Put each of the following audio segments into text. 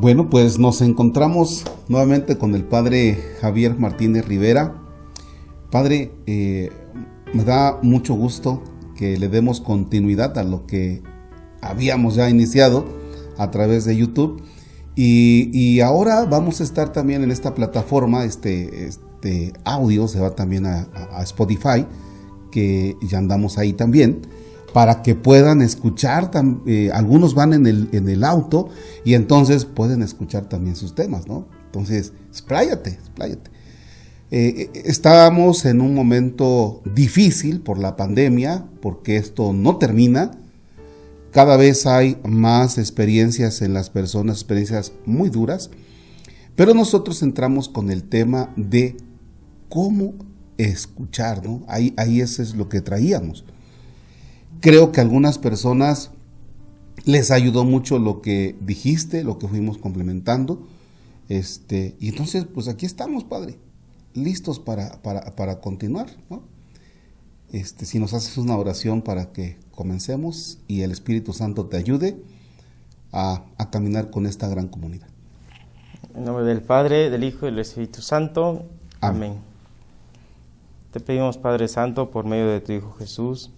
Bueno, pues nos encontramos nuevamente con el Padre Javier Martínez Rivera. Padre, me da mucho gusto que le demos continuidad a lo que habíamos ya iniciado a través de YouTube. Y ahora vamos a estar también en esta plataforma, este audio se va también a Spotify, que ya andamos ahí también, para que puedan escuchar, algunos van en el auto y entonces pueden escuchar también sus temas, ¿no? Entonces, expláyate. Estábamos en un momento difícil por la pandemia, porque esto no termina. Cada vez hay más experiencias en las personas, experiencias muy duras, pero nosotros entramos con el tema de cómo escuchar, ¿no? Ahí eso es lo que traíamos. Creo que a algunas personas les ayudó mucho lo que dijiste, lo que fuimos complementando, y entonces pues aquí estamos, Padre, listos para continuar, ¿no? Si nos haces una oración para que comencemos y el Espíritu Santo te ayude a caminar con esta gran comunidad. En nombre del Padre, del Hijo y del Espíritu Santo. Amén. Te pedimos, Padre Santo, por medio de tu Hijo Jesús,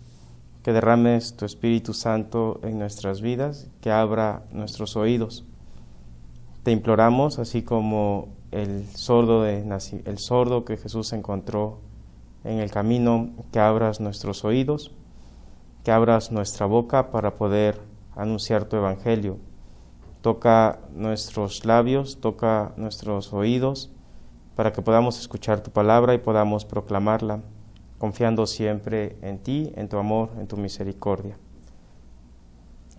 que derrames tu Espíritu Santo en nuestras vidas, que abra nuestros oídos. Te imploramos, así como el sordo que Jesús encontró en el camino, que abras nuestros oídos, que abras nuestra boca para poder anunciar tu Evangelio. Toca nuestros labios, toca nuestros oídos, para que podamos escuchar tu palabra y podamos proclamarla, confiando siempre en ti, en tu amor, en tu misericordia.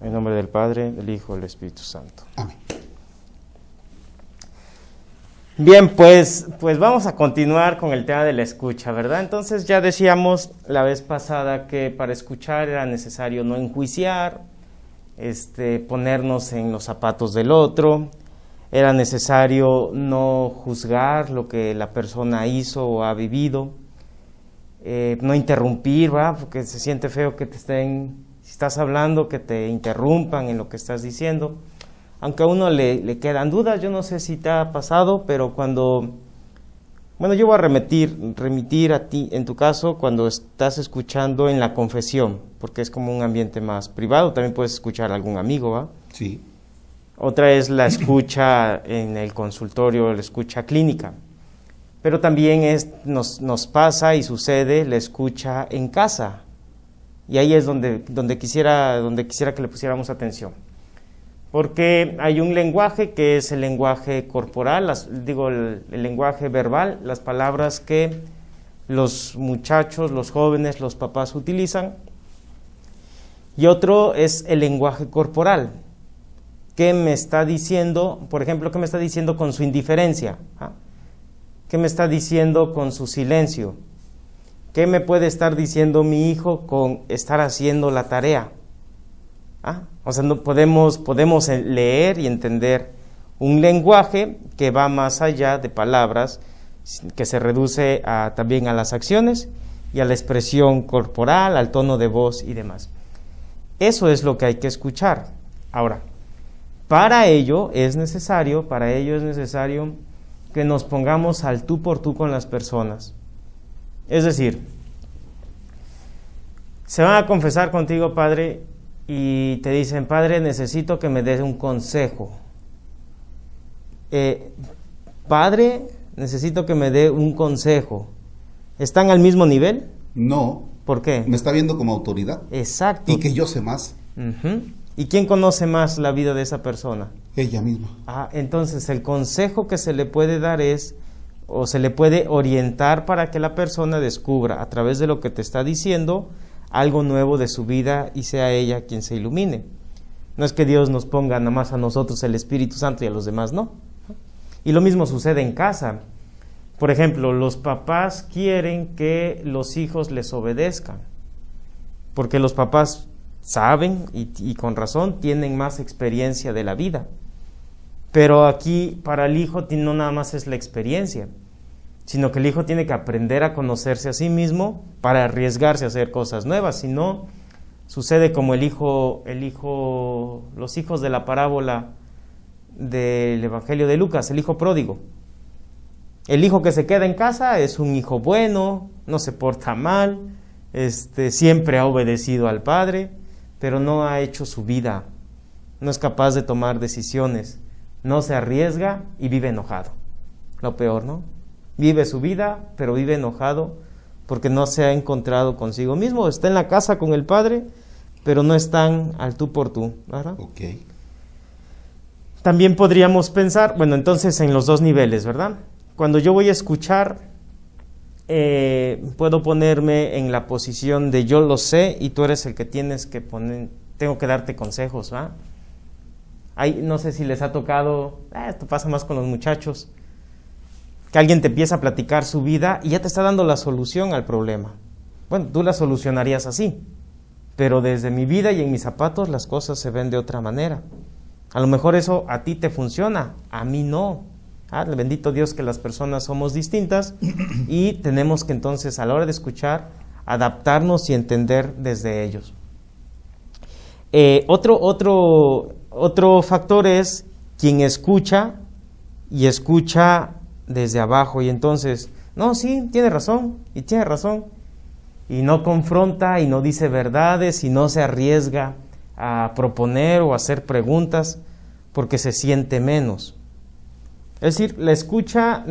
En nombre del Padre, del Hijo y del Espíritu Santo. Amén. Bien, pues vamos a continuar con el tema de la escucha, ¿verdad? Entonces ya decíamos la vez pasada que para escuchar era necesario no enjuiciar, ponernos en los zapatos del otro, era necesario no juzgar lo que la persona hizo o ha vivido, no interrumpir, ¿verdad? Porque se siente feo que si estás hablando, que te interrumpan en lo que estás diciendo. Aunque a uno le quedan dudas, yo no sé si te ha pasado, pero yo voy a remitir a ti, en tu caso, cuando estás escuchando en la confesión, porque es como un ambiente más privado, también puedes escuchar a algún amigo, ¿va? Sí. Otra es la escucha en el consultorio, la escucha clínica. Pero también nos pasa y sucede la escucha en casa. Y ahí es donde quisiera que le pusiéramos atención. Porque hay un lenguaje que es el lenguaje corporal, el lenguaje verbal, las palabras que los muchachos, los jóvenes, los papás utilizan. Y otro es el lenguaje corporal. ¿Qué me está diciendo? Por ejemplo, ¿qué me está diciendo con su indiferencia? ¿Qué me está diciendo con su silencio? ¿Qué me puede estar diciendo mi hijo con estar haciendo la tarea? O sea, no podemos leer y entender un lenguaje que va más allá de palabras, que se reduce también a las acciones y a la expresión corporal, al tono de voz y demás. Eso es lo que hay que escuchar. Ahora, para ello es necesario que nos pongamos al tú por tú con las personas. Es decir, se van a confesar contigo, Padre, y te dicen: Padre, necesito que me des un consejo. Padre, necesito que me dé un consejo. ¿Están al mismo nivel? No. ¿Por qué? Me está viendo como autoridad. Exacto. Y que yo sé más. Uh-huh. ¿Y quién conoce más la vida de esa persona? Ella misma. Entonces el consejo que se le puede dar se le puede orientar para que la persona descubra a través de lo que te está diciendo algo nuevo de su vida y sea ella quien se ilumine. No es que Dios nos ponga nada más a nosotros el Espíritu Santo y a los demás no. Y lo mismo sucede en casa. Por ejemplo, los papás quieren que los hijos les obedezcan, porque los papás saben y con razón tienen más experiencia de la vida. Pero aquí para el hijo no nada más es la experiencia, sino que el hijo tiene que aprender a conocerse a sí mismo para arriesgarse a hacer cosas nuevas. Si no, sucede como los hijos de la parábola del Evangelio de Lucas, el hijo pródigo. El hijo que se queda en casa es un hijo bueno, no se porta mal, siempre ha obedecido al padre, pero no ha hecho su vida, no es capaz de tomar decisiones, no se arriesga y vive enojado. Lo peor, ¿no? Vive su vida, pero vive enojado porque no se ha encontrado consigo mismo. Está en la casa con el padre, pero no están al tú por tú, ¿verdad? Okay. También podríamos pensar, bueno, entonces en los dos niveles, ¿verdad? Cuando yo voy a escuchar, puedo ponerme en la posición de yo lo sé y tú eres el que tienes que poner, tengo que darte consejos, ¿va? No sé si les ha tocado, esto pasa más con los muchachos, que alguien te empieza a platicar su vida y ya te está dando la solución al problema. Bueno, tú la solucionarías así, pero desde mi vida y en mis zapatos las cosas se ven de otra manera. A lo mejor eso a ti te funciona, a mí no. Bendito Dios que las personas somos distintas y tenemos que entonces a la hora de escuchar adaptarnos y entender desde ellos. Otro factor es quien escucha y escucha desde abajo y entonces, no, sí, tiene razón y no confronta y no dice verdades y no se arriesga a proponer o a hacer preguntas porque se siente menos. Es decir, la escucha,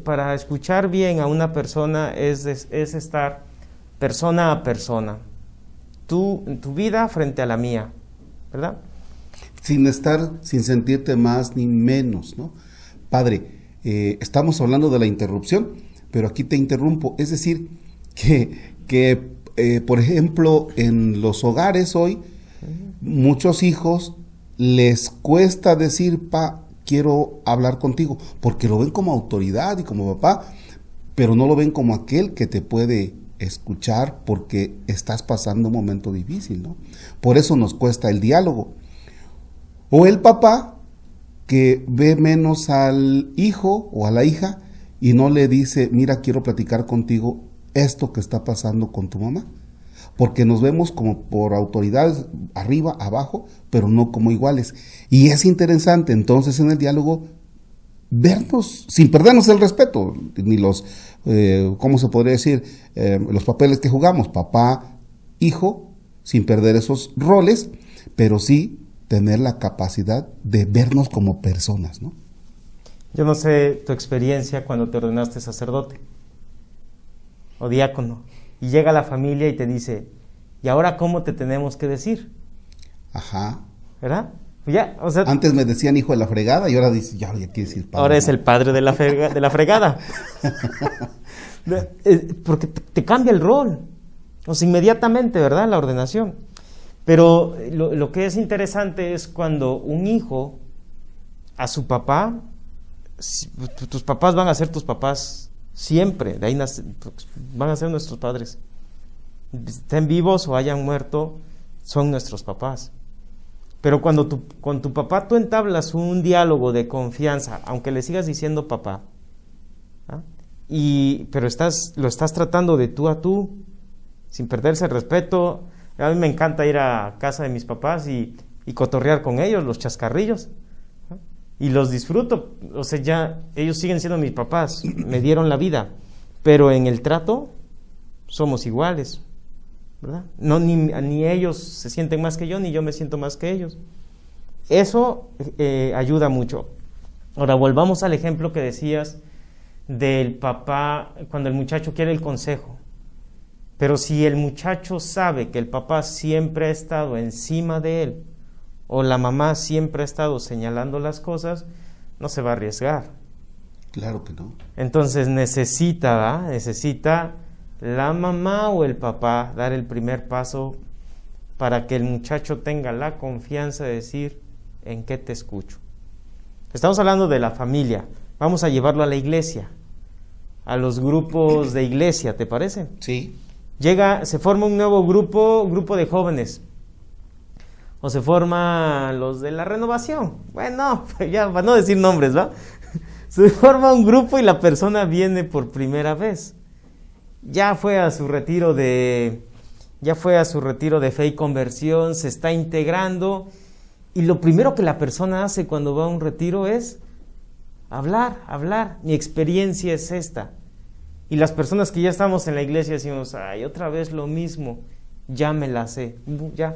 para escuchar bien a una persona es estar persona a persona, tu vida frente a la mía, ¿verdad? Sin sentirte más ni menos, ¿no? Padre, estamos hablando de la interrupción, pero aquí te interrumpo, es decir, que por ejemplo, en los hogares hoy, muchos hijos les cuesta decir, quiero hablar contigo, porque lo ven como autoridad y como papá, pero no lo ven como aquel que te puede escuchar porque estás pasando un momento difícil, ¿no? Por eso nos cuesta el diálogo. O el papá que ve menos al hijo o a la hija y no le dice, mira, quiero platicar contigo esto que está pasando con tu mamá, porque nos vemos como por autoridades arriba, abajo, pero no como iguales. Y es interesante entonces en el diálogo vernos sin perdernos el respeto, ni los, ¿cómo se podría decir? Los papeles que jugamos, papá, hijo, sin perder esos roles, pero sí tener la capacidad de vernos como personas, ¿no? Yo no sé tu experiencia cuando te ordenaste sacerdote o diácono. Y llega la familia y te dice, ¿y ahora cómo te tenemos que decir? Ajá. ¿Verdad? Ya, o sea, antes me decían hijo de la fregada y ahora dice, ya quiere decir padre. Ahora es el padre de la fregada. Porque te cambia el rol. O sea, inmediatamente, ¿verdad? La ordenación. Pero lo que es interesante es cuando un hijo a su papá, tus papás van a ser tus papás siempre, de ahí van a ser nuestros padres, estén vivos o hayan muerto, son nuestros papás. Pero cuando con tu papá tú entablas un diálogo de confianza, aunque le sigas diciendo papá, pero lo estás tratando de tú a tú, sin perderse el respeto. A mí me encanta ir a casa de mis papás y cotorrear con ellos, los chascarrillos, y los disfruto. O sea, ya ellos siguen siendo mis papás, me dieron la vida, pero en el trato somos iguales, ¿verdad? No, ni ellos se sienten más que yo, ni yo me siento más que ellos. Eso ayuda mucho. Ahora volvamos al ejemplo que decías del papá cuando el muchacho quiere el consejo. Pero si el muchacho sabe que el papá siempre ha estado encima de él, o la mamá siempre ha estado señalando las cosas, no se va a arriesgar. Claro que no. Entonces necesita la mamá o el papá dar el primer paso para que el muchacho tenga la confianza de decir, ¿en qué te escucho? Estamos hablando de la familia, vamos a llevarlo a la iglesia, a los grupos de iglesia, ¿te parece? Sí. Se forma un nuevo grupo de jóvenes, o se forma los de la renovación, bueno, ya para no decir nombres, ¿va? Se forma un grupo y la persona viene por primera vez, ya fue a su retiro de fe y conversión, se está integrando Y lo primero que la persona hace cuando va a un retiro es hablar. Mi experiencia es esta. Y las personas que ya estamos en la iglesia decimos, ay, otra vez lo mismo, ya me la sé, ya.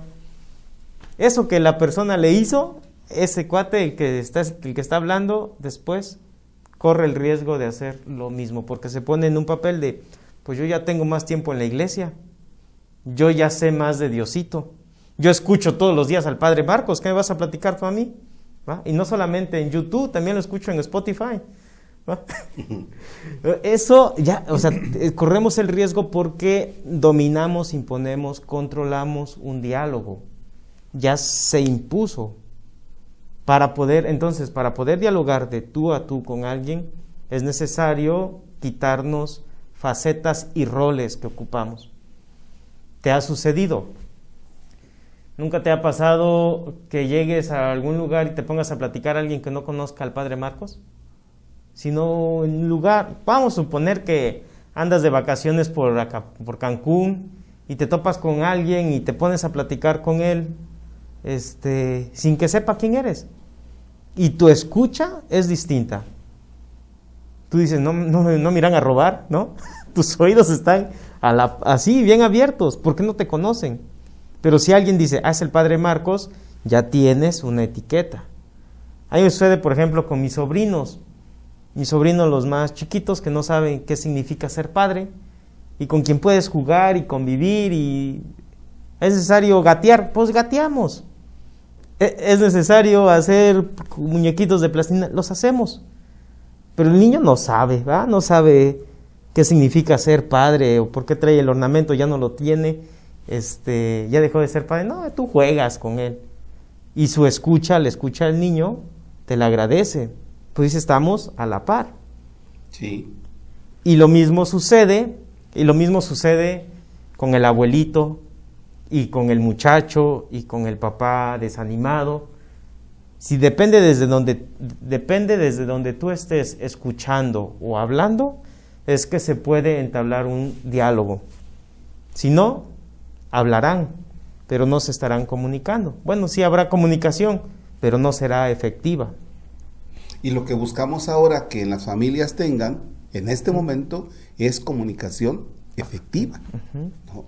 Eso que la persona le hizo, ese cuate, el que está hablando, después corre el riesgo de hacer lo mismo, porque se pone en un papel de, pues yo ya tengo más tiempo en la iglesia, yo ya sé más de Diosito, yo escucho todos los días al Padre Marcos, ¿qué me vas a platicar tú a mí? ¿Va? Y no solamente en YouTube, también lo escucho en Spotify. ¿Va? Eso ya, o sea, corremos el riesgo porque dominamos, imponemos, controlamos un diálogo. Ya se impuso. Para poder dialogar de tú a tú con alguien, es necesario quitarnos facetas y roles que ocupamos. ¿Te ha sucedido? ¿Nunca te ha pasado que llegues a algún lugar y te pongas a platicar a alguien que no conozca al Padre Marcos? Sino en un lugar, vamos a suponer que andas de vacaciones por Cancún y te topas con alguien y te pones a platicar con él, sin que sepa quién eres. Y tu escucha es distinta. Tú dices, no me irán a robar, ¿no? Tus oídos están así, bien abiertos, porque no te conocen. Pero si alguien dice, es el Padre Marcos, ya tienes una etiqueta. A mí me sucede, por ejemplo, con mis sobrinos los más chiquitos que no saben qué significa ser padre y con quien puedes jugar y convivir y es necesario gatear, pues gateamos. Es necesario hacer muñequitos de plastilina, los hacemos. Pero el niño no sabe, ¿va? No sabe qué significa ser padre o por qué trae el ornamento, ya no lo tiene, ya dejó de ser padre. No, tú juegas con él. Y le escucha al niño, te la agradece. Pues estamos a la par. Sí. Y lo mismo sucede con el abuelito y con el muchacho y con el papá desanimado. Si depende desde donde tú estés escuchando o hablando, es que se puede entablar un diálogo. Si no, hablarán, pero no se estarán comunicando. Bueno, sí habrá comunicación, pero no será efectiva. Y lo que buscamos ahora que en las familias tengan, en este momento, es comunicación efectiva. Uh-huh. ¿No?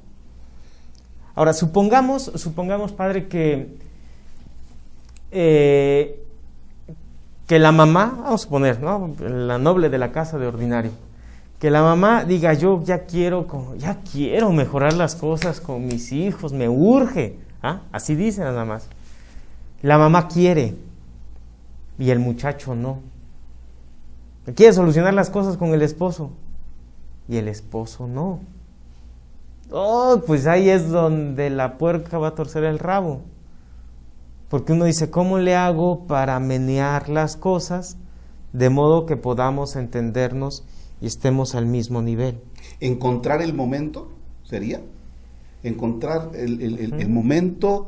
Ahora, supongamos, padre, que la mamá, vamos a suponer, ¿no? La noble de la casa de ordinario, que la mamá diga, yo ya quiero mejorar las cosas con mis hijos, me urge, así dice nada más. La mamá quiere y el muchacho no. Quiere solucionar las cosas con el esposo y el esposo no. Pues ahí es donde la puerca va a torcer el rabo. Porque uno dice, ¿cómo le hago para menear las cosas de modo que podamos entendernos y estemos al mismo nivel? Encontrar el momento, ¿sería? Encontrar el momento,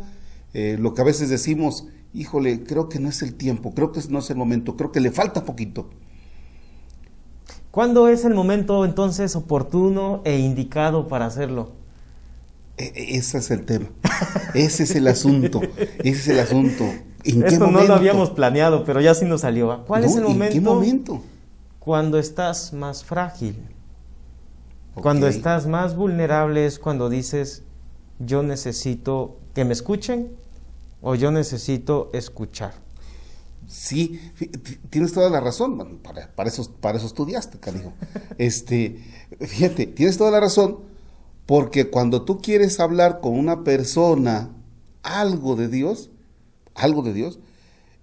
lo que a veces decimos, híjole, creo que no es el tiempo, creo que no es el momento, creo que le falta poquito. ¿Cuándo es el momento entonces oportuno e indicado para hacerlo? Ese es el tema, ese es el asunto. ¿En qué Esto momento? No lo habíamos planeado, pero ya sí nos salió. ¿Cuál es el momento? ¿En qué momento? Cuando estás más frágil, Okay. Cuando estás más vulnerable es cuando dices, yo necesito que me escuchen o yo necesito escuchar. Sí, tienes toda la razón, bueno, para eso estudiaste, canijo. Fíjate, tienes toda la razón, porque cuando tú quieres hablar con una persona algo de Dios,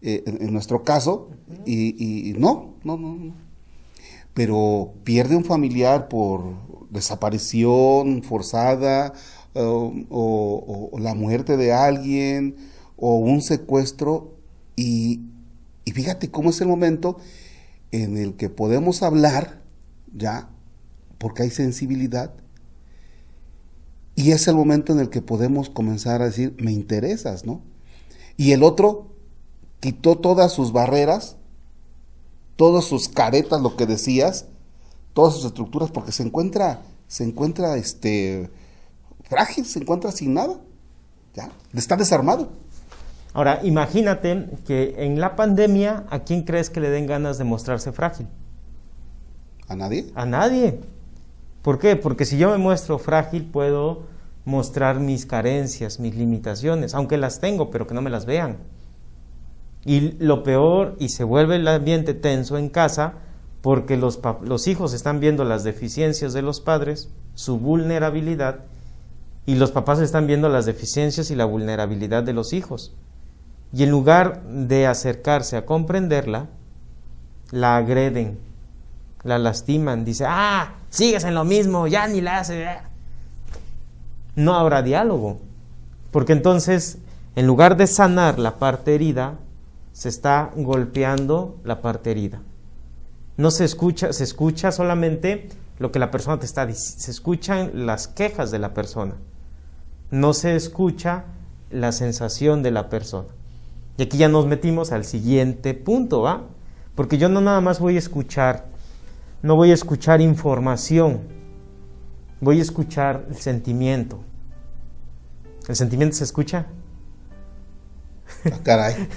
en nuestro caso, y no, pero pierde un familiar por desaparición forzada, o la muerte de alguien, o un secuestro, y fíjate cómo es el momento en el que podemos hablar, ya, porque hay sensibilidad, y es el momento en el que podemos comenzar a decir, me interesas, ¿no? Y el otro quitó todas sus barreras, todas sus caretas, lo que decías, todas sus estructuras, porque se encuentra frágil, se encuentra sin nada, ya, está desarmado. Ahora, imagínate que en la pandemia, ¿a quién crees que le den ganas de mostrarse frágil? ¿A nadie? A nadie. ¿Por qué? Porque si yo me muestro frágil, puedo mostrar mis carencias, mis limitaciones, aunque las tengo, pero que no me las vean. Y lo peor, y se vuelve el ambiente tenso en casa, porque los hijos están viendo las deficiencias de los padres, su vulnerabilidad, y los papás están viendo las deficiencias y la vulnerabilidad de los hijos. Y en lugar de acercarse a comprenderla, la agreden, la lastiman, dice, sigues en lo mismo, ya ni la haces. No habrá diálogo, porque entonces, en lugar de sanar la parte herida, se está golpeando la parte herida. No se escucha solamente lo que la persona te está diciendo, se escuchan las quejas de la persona, no se escucha la sensación de la persona. Y aquí ya nos metimos al siguiente punto, ¿va? Porque yo no nada más voy a escuchar, no voy a escuchar información, voy a escuchar el sentimiento. ¿El sentimiento se escucha? Caray.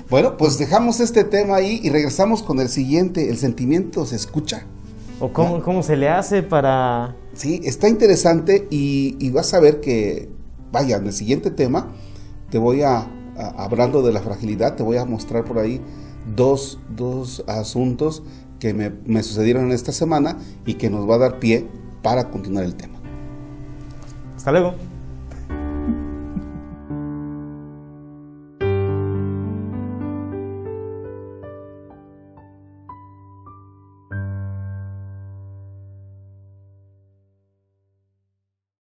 Bueno, pues dejamos este tema ahí y regresamos con el siguiente. ¿El sentimiento se escucha? ¿O cómo se le hace para...? Sí, está interesante y vas a ver que, vaya, en el siguiente tema te voy hablando de la fragilidad, te voy a mostrar por ahí dos asuntos que me sucedieron en esta semana y que nos va a dar pie para continuar el tema. Hasta luego.